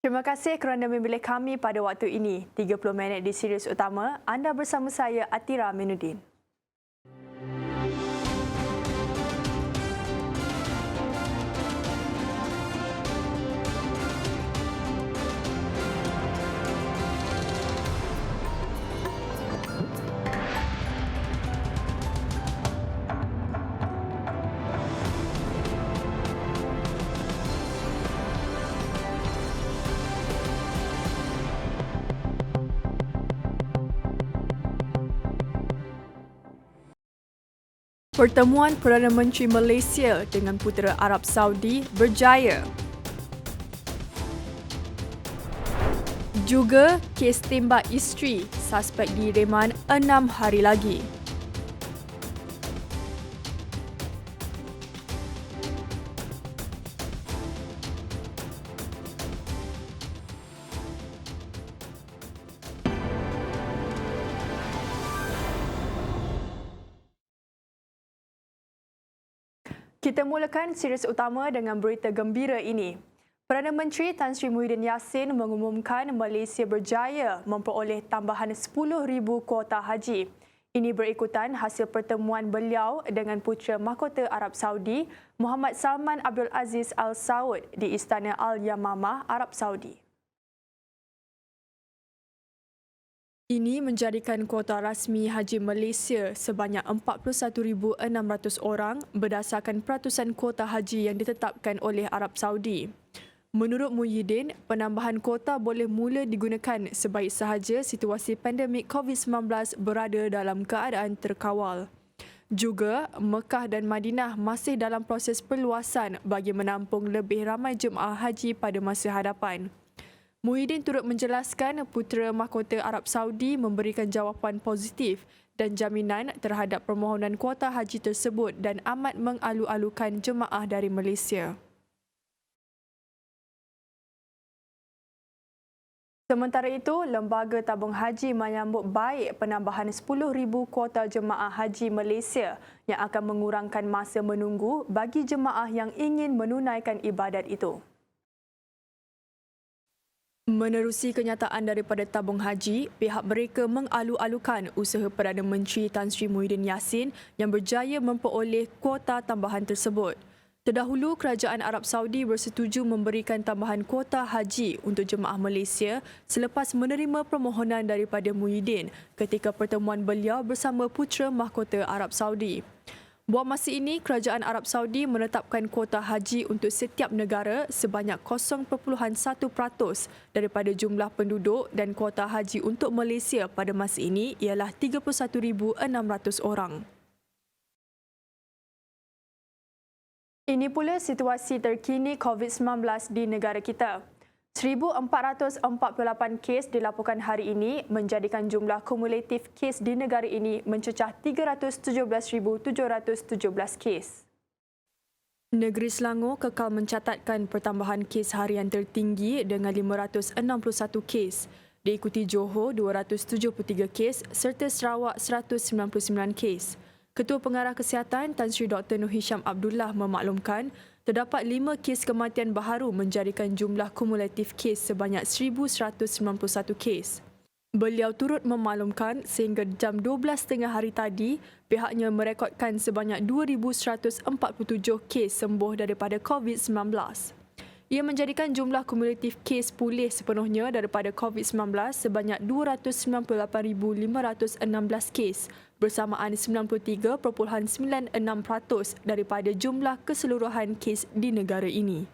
Terima kasih kerana memilih kami pada waktu ini. 30 minit di Sirius Utama, anda bersama saya Atira Minuddin. Pertemuan Perdana Menteri Malaysia dengan Putera Arab Saudi berjaya. Juga kes tembak isteri, suspek direman 6 hari lagi. Kita mulakan Sirius Utama dengan berita gembira ini. Perdana Menteri Tan Sri Muhyiddin Yassin mengumumkan Malaysia berjaya memperoleh tambahan 10,000 kuota haji. Ini berikutan hasil pertemuan beliau dengan Putera Mahkota Arab Saudi, Muhammad Salman Abdul Aziz Al Saud di Istana Al Yamamah, Arab Saudi. Ini menjadikan kuota rasmi haji Malaysia sebanyak 41,600 orang berdasarkan peratusan kuota haji yang ditetapkan oleh Arab Saudi. Menurut Muhyiddin, penambahan kuota boleh mula digunakan sebaik sahaja situasi pandemik COVID-19 berada dalam keadaan terkawal. Juga, Mekah dan Madinah masih dalam proses perluasan bagi menampung lebih ramai jemaah haji pada masa hadapan. Muhyiddin turut menjelaskan Putera Mahkota Arab Saudi memberikan jawapan positif dan jaminan terhadap permohonan kuota haji tersebut dan amat mengalu-alukan jemaah dari Malaysia. Sementara itu, Lembaga Tabung Haji menyambut baik penambahan 10,000 kuota jemaah haji Malaysia yang akan mengurangkan masa menunggu bagi jemaah yang ingin menunaikan ibadat itu. Menerusi kenyataan daripada tabung haji, pihak mereka mengalu-alukan usaha Perdana Menteri Tan Sri Muhyiddin Yassin yang berjaya memperoleh kuota tambahan tersebut. Terdahulu, Kerajaan Arab Saudi bersetuju memberikan tambahan kuota haji untuk jemaah Malaysia selepas menerima permohonan daripada Muhyiddin ketika pertemuan beliau bersama Putera Mahkota Arab Saudi. Buat masa ini, Kerajaan Arab Saudi menetapkan kuota haji untuk setiap negara sebanyak 0.1% daripada jumlah penduduk dan kuota haji untuk Malaysia pada masa ini ialah 31,600 orang. Ini pula situasi terkini COVID-19 di negara kita. 1,448 kes dilaporkan hari ini menjadikan jumlah kumulatif kes di negara ini mencecah 317,717 kes. Negeri Selangor kekal mencatatkan pertambahan kes harian tertinggi dengan 561 kes, diikuti Johor 273 kes serta Sarawak 199 kes. Ketua Pengarah Kesihatan Tan Sri Dr. Nur Hisham Abdullah memaklumkan terdapat 5 kes kematian baharu menjadikan jumlah kumulatif kes sebanyak 1,191 kes. Beliau turut memaklumkan sehingga jam 12.30 hari tadi, pihaknya merekodkan sebanyak 2,147 kes sembuh daripada COVID-19. Ia menjadikan jumlah kumulatif kes pulih sepenuhnya daripada COVID-19 sebanyak 298,516 kes bersamaan 93.96% daripada jumlah keseluruhan kes di negara ini.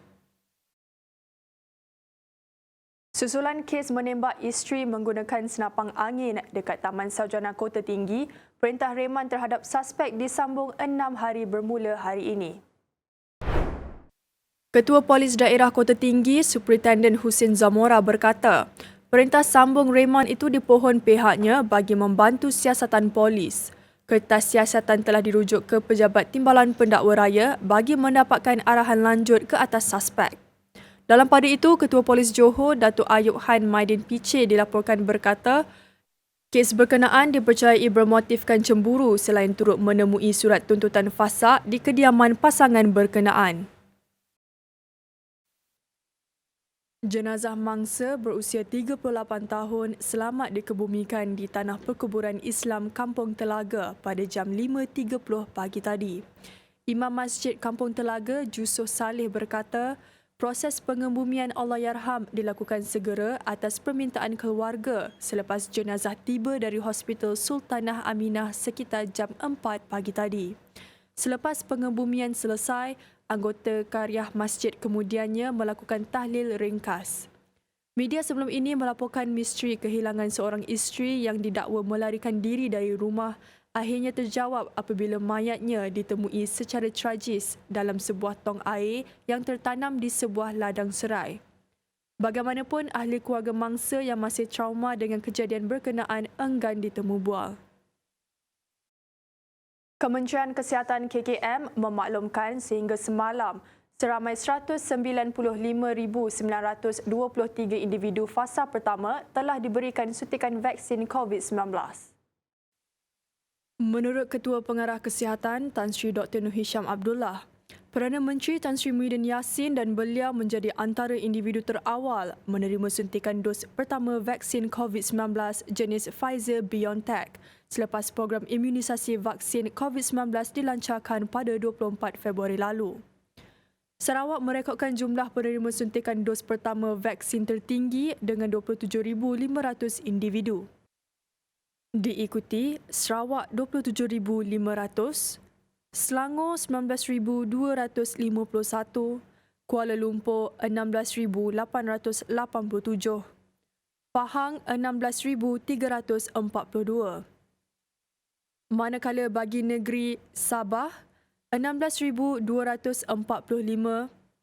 Susulan kes menembak isteri menggunakan senapang angin dekat Taman Sarjana Kota Tinggi, perintah reman terhadap suspek disambung 6 hari bermula hari ini. Ketua Polis Daerah Kota Tinggi, Superintendent Husin Zamora berkata, perintah sambung reman itu dipohon pihaknya bagi membantu siasatan polis. Kertas siasatan telah dirujuk ke Pejabat Timbalan Pendakwa Raya bagi mendapatkan arahan lanjut ke atas suspek. Dalam pada itu, Ketua Polis Johor, Datuk Ayub Han Maidin Piche dilaporkan berkata, kes berkenaan dipercayai bermotifkan cemburu selain turut menemui surat tuntutan fasakh di kediaman pasangan berkenaan. Jenazah mangsa berusia 38 tahun selamat dikebumikan di tanah perkuburan Islam Kampung Telaga pada jam 5.30 pagi tadi. Imam Masjid Kampung Telaga, Jusoh Saleh berkata, proses pengebumian Allahyarham dilakukan segera atas permintaan keluarga selepas jenazah tiba dari Hospital Sultanah Aminah sekitar jam 4 pagi tadi. Selepas pengebumian selesai, anggota Karyah Masjid kemudiannya melakukan tahlil ringkas. Media sebelum ini melaporkan misteri kehilangan seorang isteri yang didakwa melarikan diri dari rumah akhirnya terjawab apabila mayatnya ditemui secara tragis dalam sebuah tong air yang tertanam di sebuah ladang serai. Bagaimanapun, ahli keluarga mangsa yang masih trauma dengan kejadian berkenaan enggan ditemu bual. Kementerian Kesihatan KKM memaklumkan sehingga semalam seramai 195,923 individu fasa pertama telah diberikan suntikan vaksin COVID-19. Menurut Ketua Pengarah Kesihatan Tan Sri Dr. Nur Hisham Abdullah, Perdana Menteri Tan Sri Muhyiddin Yassin dan beliau menjadi antara individu terawal menerima suntikan dos pertama vaksin COVID-19 jenis Pfizer-BioNTech selepas program imunisasi vaksin COVID-19 dilancarkan pada 24 Februari lalu. Sarawak merekodkan jumlah penerima suntikan dos pertama vaksin tertinggi dengan 27,500 individu. Diikuti Sarawak 27,500, Selangor 19,251, Kuala Lumpur 16,887, Pahang 16,342. Manakala bagi negeri Sabah 16,245,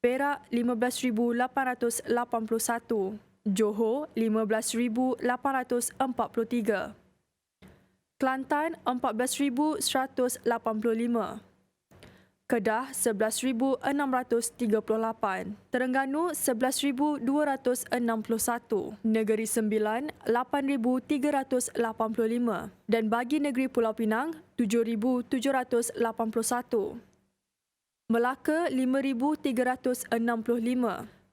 Perak 15,881, Johor 15,843, Kelantan 14,185, Kedah 11,638, Terengganu 11,261, Negeri Sembilan 8,385 dan bagi negeri Pulau Pinang 7,781. Melaka 5,365,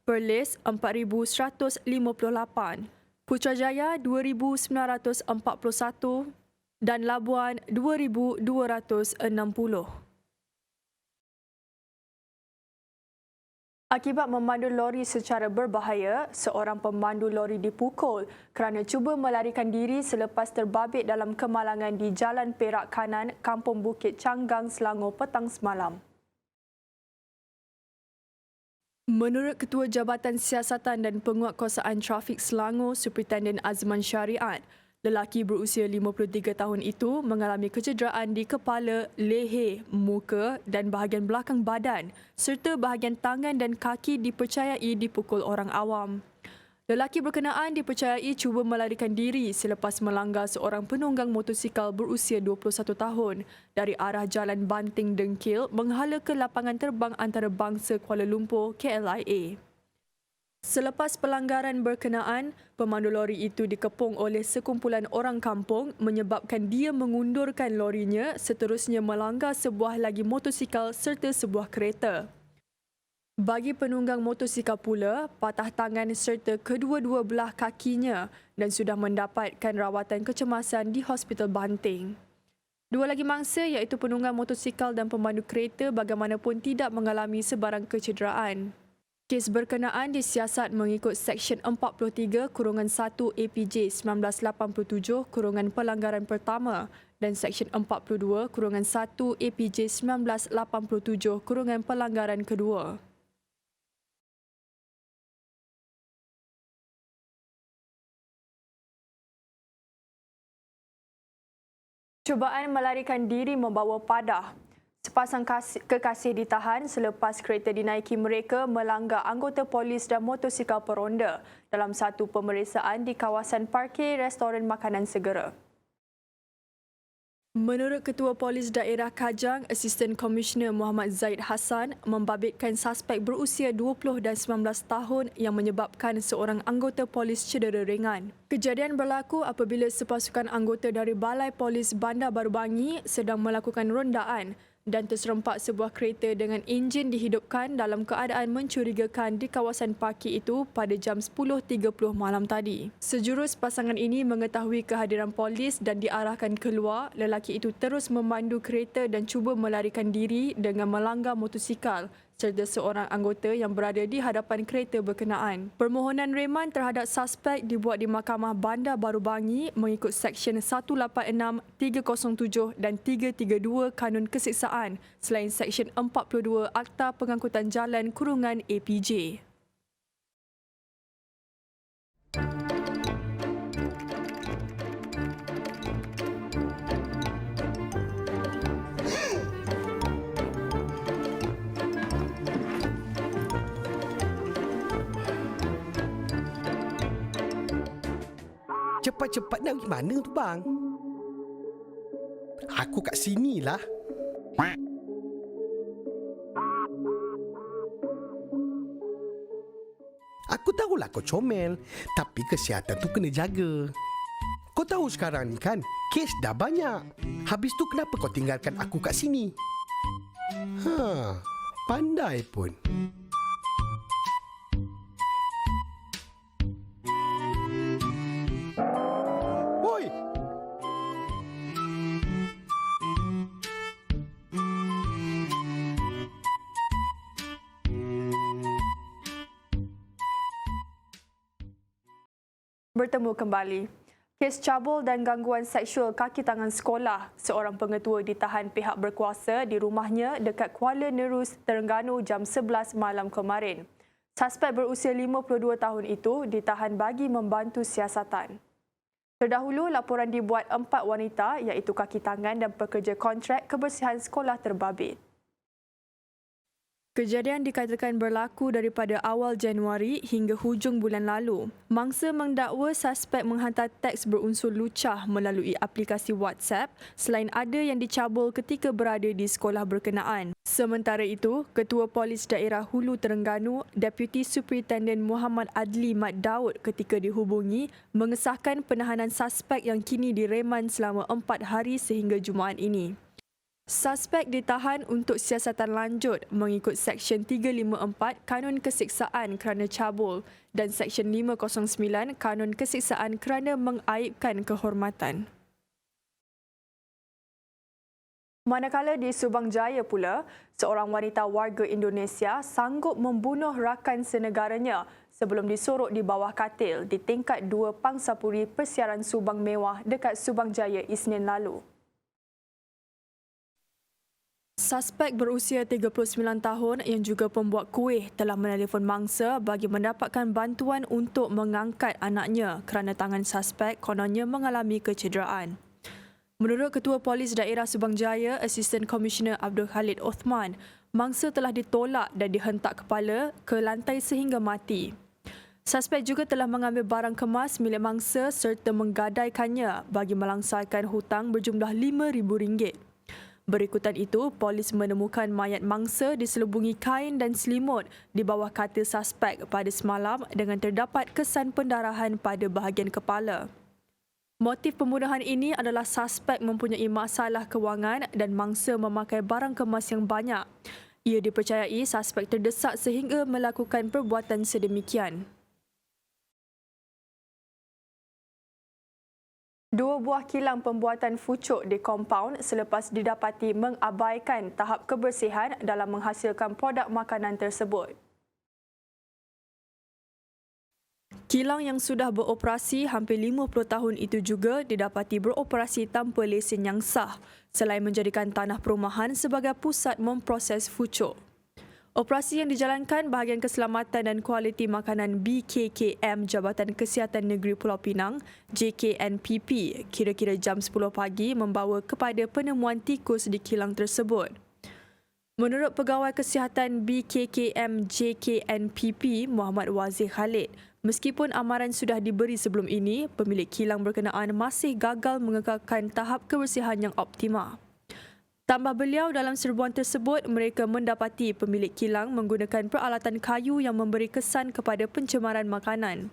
Perlis 4,158, Putrajaya 2,941 dan Labuan 2,260. Akibat memandu lori secara berbahaya, seorang pemandu lori dipukul kerana cuba melarikan diri selepas terbabit dalam kemalangan di Jalan Perak Kanan, Kampung Bukit Canggang, Selangor petang semalam. Menurut Ketua Jabatan Siasatan dan Penguatkuasaan Trafik Selangor, Superintendent Azman Syariat, lelaki berusia 53 tahun itu mengalami kecederaan di kepala, leher, muka dan bahagian belakang badan serta bahagian tangan dan kaki dipercayai dipukul orang awam. Lelaki berkenaan dipercayai cuba melarikan diri selepas melanggar seorang penunggang motosikal berusia 21 tahun dari arah Jalan Banting Dengkil menghala ke lapangan terbang antarabangsa Kuala Lumpur KLIA. Selepas pelanggaran berkenaan, pemandu lori itu dikepung oleh sekumpulan orang kampung menyebabkan dia mengundurkan lorinya seterusnya melanggar sebuah lagi motosikal serta sebuah kereta. Bagi penunggang motosikal pula, patah tangan serta kedua-dua belah kakinya dan sudah mendapatkan rawatan kecemasan di Hospital Banting. Dua lagi mangsa iaitu penunggang motosikal dan pemandu kereta bagaimanapun tidak mengalami sebarang kecederaan. Kes berkenaan disiasat mengikut Seksyen 43-1 APJ 1987 pelanggaran pertama dan Seksyen 42-1 APJ 1987 pelanggaran kedua. Cubaan melarikan diri membawa padah. Sepasang kekasih ditahan selepas kereta dinaiki mereka melanggar anggota polis dan motosikal peronda dalam satu pemeriksaan di kawasan parkir restoran makanan segera. Menurut Ketua Polis Daerah Kajang, Asisten Komisioner Muhammad Zaid Hassan membabitkan suspek berusia 20 dan 19 tahun yang menyebabkan seorang anggota polis cedera ringan. Kejadian berlaku apabila sepasukan anggota dari Balai Polis Bandar Baru Bangi sedang melakukan rondaan dan terserempak sebuah kereta dengan enjin dihidupkan dalam keadaan mencurigakan di kawasan parkir itu pada jam 10.30 malam tadi. Sejurus pasangan ini mengetahui kehadiran polis dan diarahkan keluar. Lelaki itu terus memandu kereta dan cuba melarikan diri dengan melanggar motosikal serta seorang anggota yang berada di hadapan kereta berkenaan. Permohonan reman terhadap suspek dibuat di Mahkamah Bandar Baru Bangi mengikut Seksyen 186, 307 dan 332 Kanun Keseksaan selain Seksyen 42 Akta Pengangkutan Jalan Kurungan APJ. Cepat-cepat nak pergi mana tu bang? Aku kat sini lah. Aku tahulah kau comel, tapi kesihatan tu kena jaga. Kau tahu sekarang ni kan, kes dah banyak. Habis tu kenapa kau tinggalkan aku kat sini? Pandai pun. Bertemu kembali. Kes cabul dan gangguan seksual kaki tangan sekolah. Seorang pengetua ditahan pihak berkuasa di rumahnya dekat Kuala Nerus, Terengganu jam 11 malam kemarin. Suspek berusia 52 tahun itu ditahan bagi membantu siasatan. Terdahulu, laporan dibuat 4 wanita iaitu kaki tangan dan pekerja kontrak kebersihan sekolah terbabit. Kejadian dikatakan berlaku daripada awal Januari hingga hujung bulan lalu. Mangsa mendakwa suspek menghantar teks berunsur lucah melalui aplikasi WhatsApp selain ada yang dicabul ketika berada di sekolah berkenaan. Sementara itu, Ketua Polis Daerah Hulu Terengganu, Deputi Superintendent Muhammad Adli Mat Daud ketika dihubungi mengesahkan penahanan suspek yang kini direman selama 4 hari sehingga Jumaat ini. Suspek ditahan untuk siasatan lanjut mengikut Seksyen 354 Kanun Keseksaan kerana cabul dan Seksyen 509 Kanun Keseksaan kerana mengaibkan kehormatan. Manakala di Subang Jaya pula, seorang wanita warga Indonesia sanggup membunuh rakan senegaranya sebelum disorok di bawah katil di tingkat 2 Pangsapuri Persiaran Subang Mewah dekat Subang Jaya Isnin lalu. Suspek berusia 39 tahun yang juga pembuat kuih telah menelefon mangsa bagi mendapatkan bantuan untuk mengangkat anaknya kerana tangan suspek kononnya mengalami kecederaan. Menurut Ketua Polis Daerah Subang Jaya, Assistant Commissioner Abdul Khalid Othman, mangsa telah ditolak dan dihentak kepala ke lantai sehingga mati. Suspek juga telah mengambil barang kemas milik mangsa serta menggadaikannya bagi melangsaikan hutang berjumlah RM5,000. Berikutan itu, polis menemukan mayat mangsa diselubungi kain dan selimut di bawah katil suspek pada semalam dengan terdapat kesan pendarahan pada bahagian kepala. Motif pembunuhan ini adalah suspek mempunyai masalah kewangan dan mangsa memakai barang kemas yang banyak. Ia dipercayai suspek terdesak sehingga melakukan perbuatan sedemikian. 2 buah kilang pembuatan fucuk di kompaun selepas didapati mengabaikan tahap kebersihan dalam menghasilkan produk makanan tersebut. Kilang yang sudah beroperasi hampir 50 tahun itu juga didapati beroperasi tanpa lesen yang sah selain menjadikan tanah perumahan sebagai pusat memproses fucuk. Operasi yang dijalankan Bahagian Keselamatan dan Kualiti Makanan BKKM Jabatan Kesihatan Negeri Pulau Pinang, JKNPP, kira-kira jam 10 pagi membawa kepada penemuan tikus di kilang tersebut. Menurut Pegawai Kesihatan BKKM JKNPP Muhammad Wazir Khalid, meskipun amaran sudah diberi sebelum ini, pemilik kilang berkenaan masih gagal mengekalkan tahap kebersihan yang optimal. Tambah beliau, dalam serbuan tersebut, mereka mendapati pemilik kilang menggunakan peralatan kayu yang memberi kesan kepada pencemaran makanan.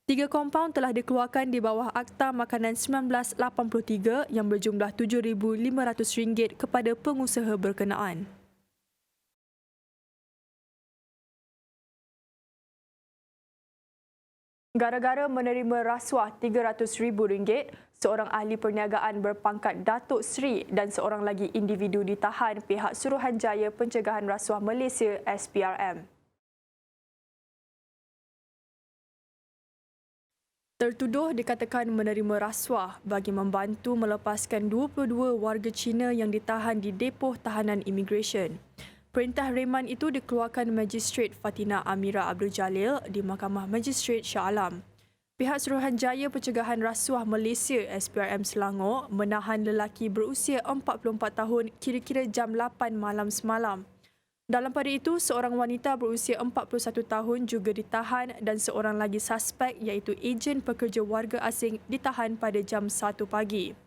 3 kompaun telah dikeluarkan di bawah Akta Makanan 1983 yang berjumlah RM7,500 kepada pengusaha berkenaan. Gara-gara menerima rasuah RM300,000, seorang ahli perniagaan berpangkat Datuk Seri dan seorang lagi individu ditahan pihak Suruhanjaya Pencegahan Rasuah Malaysia SPRM. Tertuduh dikatakan menerima rasuah bagi membantu melepaskan 22 warga Cina yang ditahan di depoh tahanan imigresen. Perintah reman itu dikeluarkan Magistrate Fatina Amira Abdul Jalil di Mahkamah Magistrate Shah Alam. Pihak Suruhanjaya Pencegahan Rasuah Malaysia SPRM Selangor menahan lelaki berusia 44 tahun kira-kira jam 8 malam semalam. Dalam pada itu, seorang wanita berusia 41 tahun juga ditahan dan seorang lagi suspek iaitu ejen pekerja warga asing ditahan pada jam 1 pagi.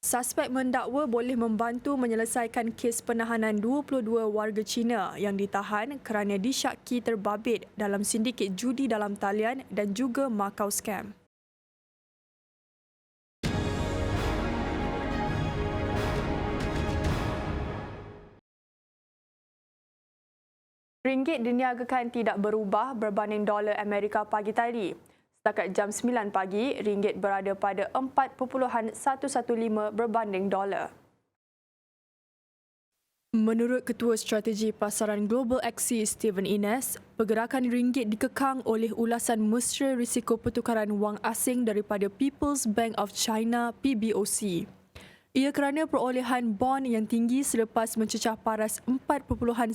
Suspek mendakwa boleh membantu menyelesaikan kes penahanan 22 warga Cina yang ditahan kerana disyaki terbabit dalam sindiket judi dalam talian dan juga Macau scam. Ringgit diniagakan tidak berubah berbanding dolar Amerika pagi tadi. Setakat jam 9 pagi, ringgit berada pada 4.115 berbanding dolar. Menurut Ketua Strategi Pasaran Global Axis Stephen Ines, pergerakan ringgit dikekang oleh ulasan mesra risiko pertukaran wang asing daripada People's Bank of China PBOC. Ia kerana perolehan bond yang tinggi selepas mencecah paras 4.13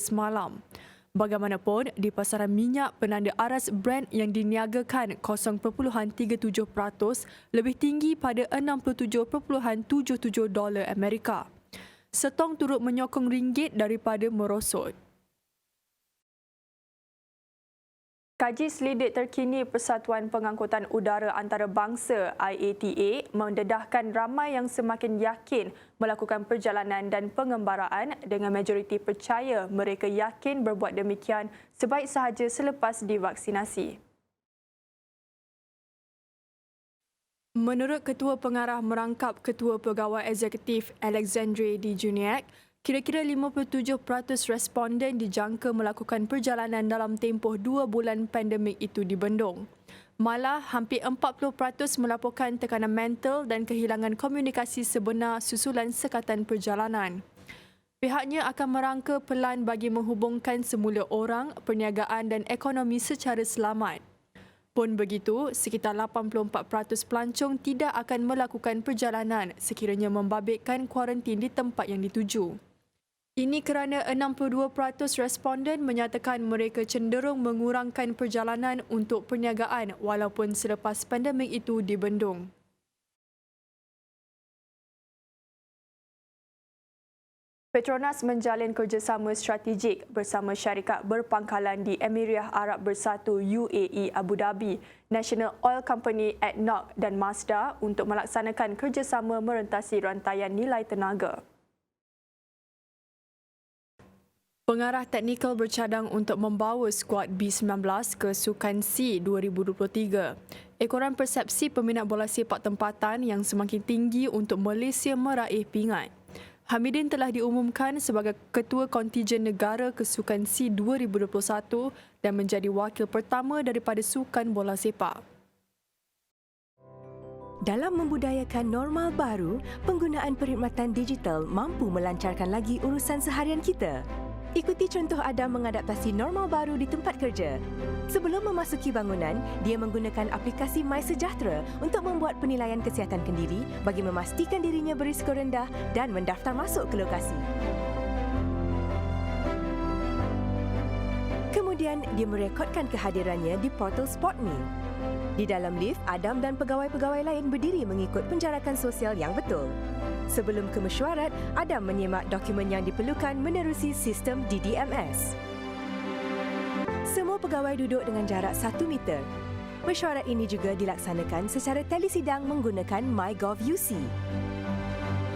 semalam. Bagaimanapun, di pasaran minyak, penanda aras Brent yang diniagakan 0.37% lebih tinggi pada $67.77 Amerika. Setong turut menyokong ringgit daripada merosot. Kaji selidik terkini Persatuan Pengangkutan Udara Antarabangsa IATA mendedahkan ramai yang semakin yakin melakukan perjalanan dan pengembaraan dengan majoriti percaya mereka yakin berbuat demikian sebaik sahaja selepas divaksinasi. Menurut Ketua Pengarah Merangkap Ketua Pegawai Eksekutif Alexandre D. Juniac, kira-kira 57% responden dijangka melakukan perjalanan dalam tempoh 2 bulan pandemik itu dibendung. Malah, hampir 40% melaporkan tekanan mental dan kehilangan komunikasi sebenar susulan sekatan perjalanan. Pihaknya akan merangka pelan bagi menghubungkan semula orang, perniagaan dan ekonomi secara selamat. Pun begitu, sekitar 84% pelancong tidak akan melakukan perjalanan sekiranya membabitkan kuarantin di tempat yang dituju. Ini kerana 62% responden menyatakan mereka cenderung mengurangkan perjalanan untuk perniagaan walaupun selepas pandemik itu dibendung. Petronas menjalin kerjasama strategik bersama syarikat berpangkalan di Emirat Arab Bersatu UAE Abu Dhabi, National Oil Company ADNOC dan Mazda untuk melaksanakan kerjasama merentasi rantaian nilai tenaga. Pengarah teknikal bercadang untuk membawa skuad B19 ke Sukan C 2023. Ekoran persepsi peminat bola sepak tempatan yang semakin tinggi untuk Malaysia meraih pingat. Hamidin telah diumumkan sebagai Ketua Kontijen Negara ke Sukan C 2021 dan menjadi wakil pertama daripada Sukan Bola Sepak. Dalam membudayakan normal baru, penggunaan perkhidmatan digital mampu melancarkan lagi urusan seharian kita. Ikuti contoh Adam mengadaptasi normal baru di tempat kerja. Sebelum memasuki bangunan, dia menggunakan aplikasi MySejahtera untuk membuat penilaian kesihatan kendiri bagi memastikan dirinya berisiko rendah dan mendaftar masuk ke lokasi. Kemudian, dia merekodkan kehadirannya di portal SportMe. Di dalam lift, Adam dan pegawai-pegawai lain berdiri mengikut penjarakan sosial yang betul. Sebelum ke mesyuarat, Adam menyemak dokumen yang diperlukan menerusi sistem DDMS. Semua pegawai duduk dengan jarak 1 meter. Mesyuarat ini juga dilaksanakan secara telesidang menggunakan MyGov UC.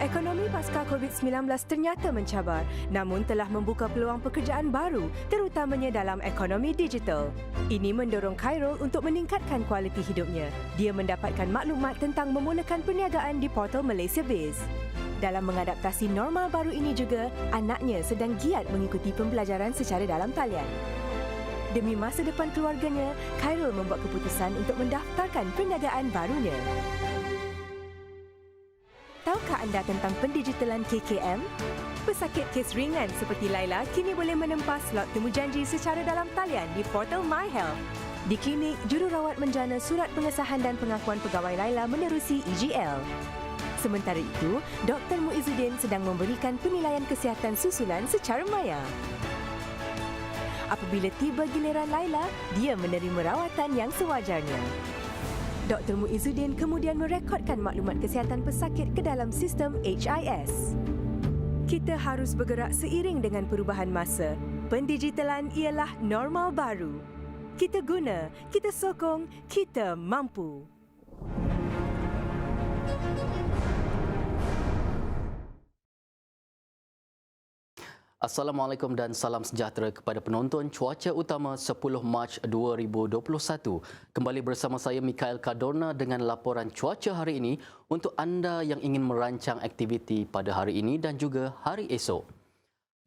Ekonomi pasca COVID-19 ternyata mencabar, namun telah membuka peluang pekerjaan baru, terutamanya dalam ekonomi digital. Ini mendorong Khairul untuk meningkatkan kualiti hidupnya. Dia mendapatkan maklumat tentang memulakan perniagaan di portal Malaysia Biz. Dalam mengadaptasi normal baru ini juga, anaknya sedang giat mengikuti pembelajaran secara dalam talian. Demi masa depan keluarganya, Khairul membuat keputusan untuk mendaftarkan perniagaan barunya. Tahukah anda tentang pendigitalan KKM? Pesakit kes ringan seperti Laila kini boleh menempas slot temujanji secara dalam talian di portal MyHealth. Di klinik, jururawat menjana surat pengesahan dan pengakuan pegawai Laila menerusi EGL. Sementara itu, Dr. Muizzuddin sedang memberikan penilaian kesihatan susulan secara maya. Apabila tiba giliran Laila, dia menerima rawatan yang sewajarnya. Dr. Muizzuddin kemudian merekodkan maklumat kesihatan pesakit ke dalam sistem HIS. Kita harus bergerak seiring dengan perubahan masa. Pendigitalan ialah normal baru. Kita guna, kita sokong, kita mampu. Assalamualaikum dan salam sejahtera kepada penonton Cuaca Utama 10 Mac 2021. Kembali bersama saya Mikhail Kadorna dengan laporan cuaca hari ini untuk anda yang ingin merancang aktiviti pada hari ini dan juga hari esok.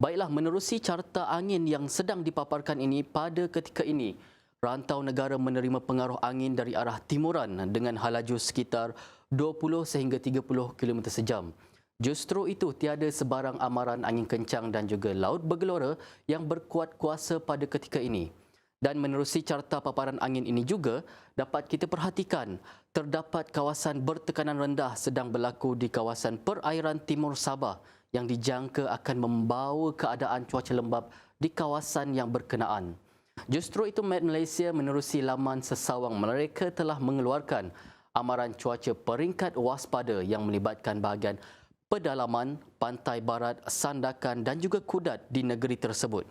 Baiklah, menerusi carta angin yang sedang dipaparkan ini pada ketika ini, rantau negara menerima pengaruh angin dari arah timuran dengan halaju sekitar 20 sehingga 30 km sejam. Justru itu, tiada sebarang amaran angin kencang dan juga laut bergelora yang berkuat kuasa pada ketika ini. Dan menerusi carta paparan angin ini juga, dapat kita perhatikan, terdapat kawasan bertekanan rendah sedang berlaku di kawasan perairan timur Sabah yang dijangka akan membawa keadaan cuaca lembap di kawasan yang berkenaan. Justru itu, Met Malaysia menerusi laman sesawang mereka telah mengeluarkan amaran cuaca peringkat waspada yang melibatkan bahagian pedalaman, pantai barat, Sandakan dan juga Kudat di negeri tersebut.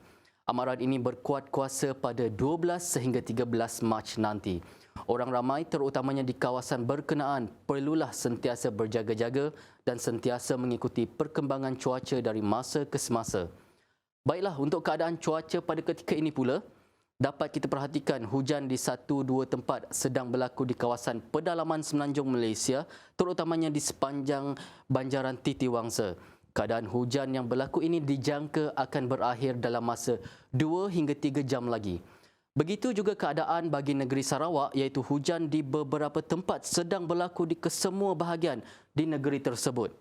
Amaran ini berkuat kuasa pada 12 sehingga 13 Mac nanti. Orang ramai terutamanya di kawasan berkenaan perlulah sentiasa berjaga-jaga dan sentiasa mengikuti perkembangan cuaca dari masa ke semasa. Baiklah, untuk keadaan cuaca pada ketika ini pula, dapat kita perhatikan hujan di 1-2 tempat sedang berlaku di kawasan pedalaman Semenanjung Malaysia, terutamanya di sepanjang banjaran Titiwangsa. Keadaan hujan yang berlaku ini dijangka akan berakhir dalam masa 2 hingga 3 jam lagi. Begitu juga keadaan bagi negeri Sarawak, iaitu hujan di beberapa tempat sedang berlaku di kesemua bahagian di negeri tersebut.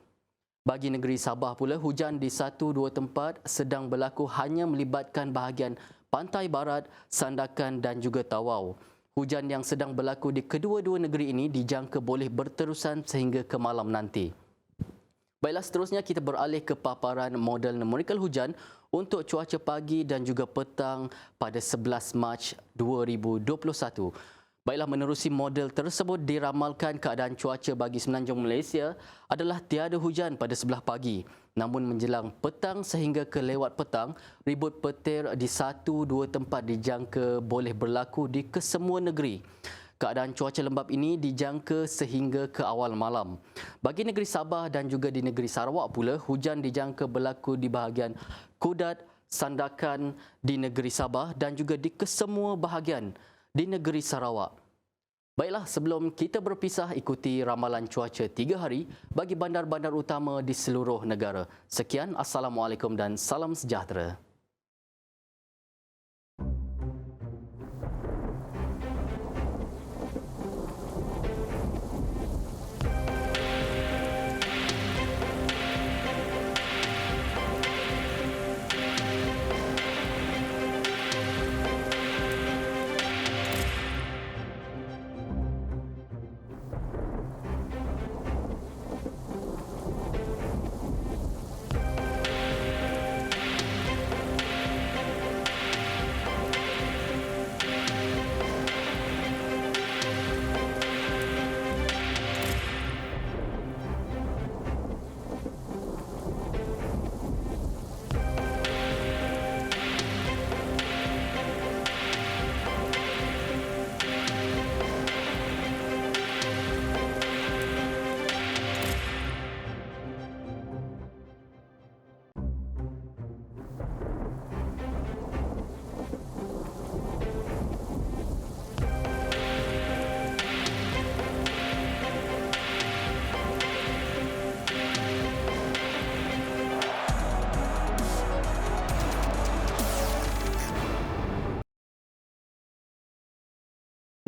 Bagi negeri Sabah pula, hujan di 1-2 tempat sedang berlaku hanya melibatkan bahagian pantai barat, Sandakan dan juga Tawau. Hujan yang sedang berlaku di kedua-dua negeri ini dijangka boleh berterusan sehingga ke malam nanti. Baiklah, seterusnya kita beralih ke paparan model numerikal hujan untuk cuaca pagi dan juga petang pada 11 Mac 2021. Baiklah, menerusi model tersebut diramalkan keadaan cuaca bagi Semenanjung Malaysia adalah tiada hujan pada sebelah pagi. Namun menjelang petang sehingga ke lewat petang, ribut petir di 1-2 tempat dijangka boleh berlaku di kesemua negeri. Keadaan cuaca lembap ini dijangka sehingga ke awal malam. Bagi negeri Sabah dan juga di negeri Sarawak pula, hujan dijangka berlaku di bahagian Kudat, Sandakan di negeri Sabah dan juga di kesemua bahagian di negeri Sarawak. Baiklah, sebelum kita berpisah, ikuti ramalan cuaca 3 hari bagi bandar-bandar utama di seluruh negara. Sekian, Assalamualaikum dan salam sejahtera.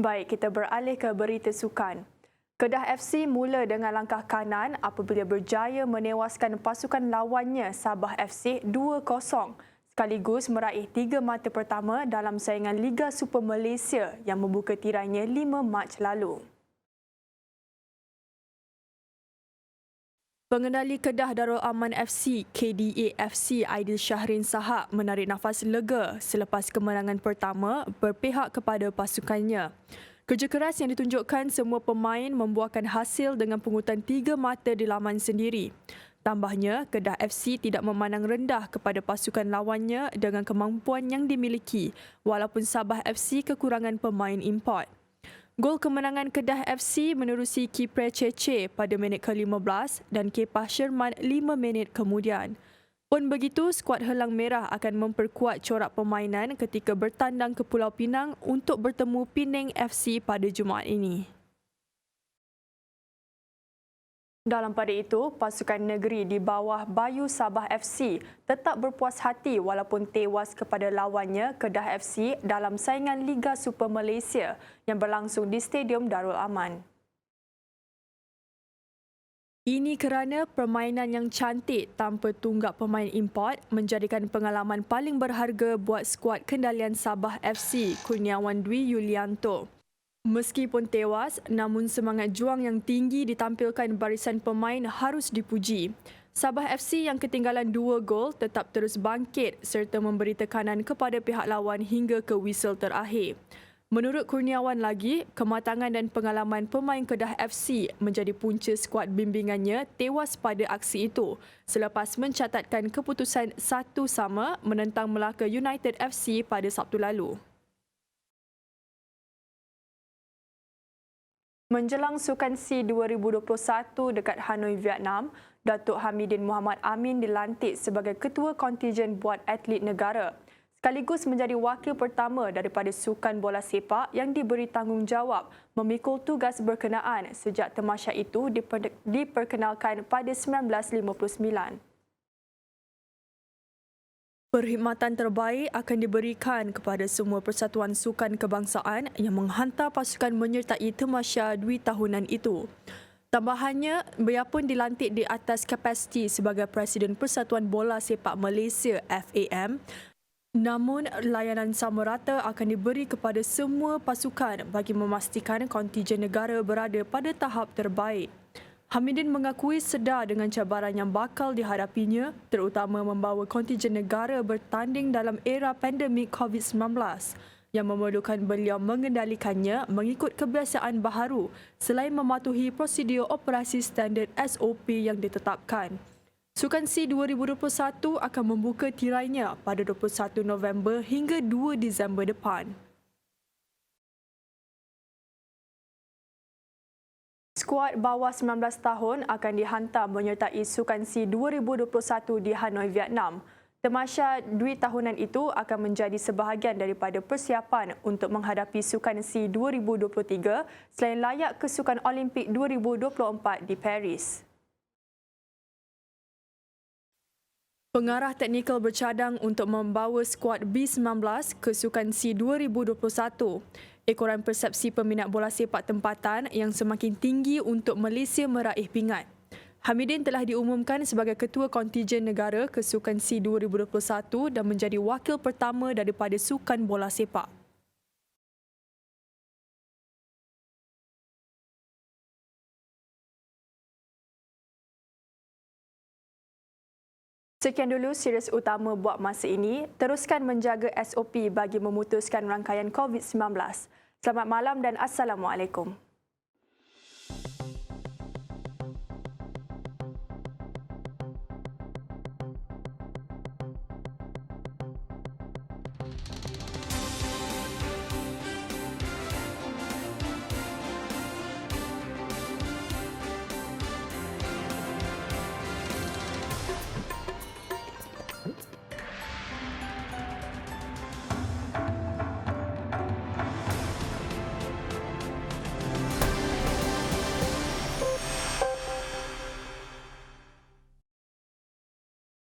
Baik, kita beralih ke berita sukan. Kedah FC mula dengan langkah kanan apabila berjaya menewaskan pasukan lawannya Sabah FC 2-0 sekaligus meraih 3 mata pertama dalam saingan Liga Super Malaysia yang membuka tirainya 5 Mac lalu. Pengendali Kedah Darul Aman FC, KDA FC Aidil Syahrin Sahak menarik nafas lega selepas kemenangan pertama berpihak kepada pasukannya. Kerja keras yang ditunjukkan semua pemain membuahkan hasil dengan pungutan 3 mata di laman sendiri. Tambahnya, Kedah FC tidak memandang rendah kepada pasukan lawannya dengan kemampuan yang dimiliki walaupun Sabah FC kekurangan pemain import. Gol kemenangan Kedah FC menerusi Kipre Cece pada minit ke-15 dan Kepah Sherman 5 minit kemudian. Pun begitu, skuad Helang Merah akan memperkuat corak permainan ketika bertandang ke Pulau Pinang untuk bertemu Penang FC pada Jumaat ini. Dalam pada itu, pasukan negeri di bawah Bayu Sabah FC tetap berpuas hati walaupun tewas kepada lawannya Kedah FC dalam saingan Liga Super Malaysia yang berlangsung di Stadium Darul Aman. Ini kerana permainan yang cantik tanpa tunggak pemain import menjadikan pengalaman paling berharga buat skuad kendalian Sabah FC Kurniawan Dwi Yulianto. Meskipun tewas, namun semangat juang yang tinggi ditampilkan barisan pemain harus dipuji. Sabah FC yang ketinggalan 2 gol tetap terus bangkit serta memberi tekanan kepada pihak lawan hingga ke whistle terakhir. Menurut Kurniawan lagi, kematangan dan pengalaman pemain Kedah FC menjadi punca skuad bimbingannya tewas pada aksi itu selepas mencatatkan keputusan 1-1 menentang Melaka United FC pada Sabtu lalu. Menjelang Sukan SEA 2021 dekat Hanoi, Vietnam, Datuk Hamidin Muhammad Amin dilantik sebagai Ketua Kontijen Buat Atlet Negara, sekaligus menjadi wakil pertama daripada sukan bola sepak yang diberi tanggungjawab memikul tugas berkenaan sejak tamasya itu diperkenalkan pada 1959. Perkhidmatan terbaik akan diberikan kepada semua persatuan sukan kebangsaan yang menghantar pasukan menyertai tamasya Dwi tahunan itu. Tambahannya, beliau pun dilantik di atas kapasiti sebagai Presiden Persatuan Bola Sepak Malaysia FAM. Namun, layanan sama rata akan diberi kepada semua pasukan bagi memastikan kontijen negara berada pada tahap terbaik. Hamidin mengakui sedar dengan cabaran yang bakal dihadapinya, terutama membawa kontijen negara bertanding dalam era pandemik COVID-19 yang memerlukan beliau mengendalikannya mengikut kebiasaan baharu selain mematuhi prosedur operasi standard SOP yang ditetapkan. Sukan SEA 2021 akan membuka tirainya pada 21 November hingga 2 Disember depan. Skuad bawah 19 tahun akan dihantar menyertai Sukan SEA 2021 di Hanoi, Vietnam. Tamasya Dwi tahunan itu akan menjadi sebahagian daripada persiapan untuk menghadapi Sukan SEA 2023 selain layak ke Sukan Olimpik 2024 di Paris. Pengarah teknikal bercadang untuk membawa skuad B19 ke Sukan SEA 2021. Ekoran persepsi peminat bola sepak tempatan yang semakin tinggi untuk Malaysia meraih pingat. Hamidin telah diumumkan sebagai Ketua Kontijen Negara ke Sukan SEA 2021 dan menjadi wakil pertama daripada Sukan Bola Sepak. Sekian dulu series utama buat masa ini. Teruskan menjaga SOP bagi memutuskan rangkaian COVID-19. Selamat malam dan Assalamualaikum.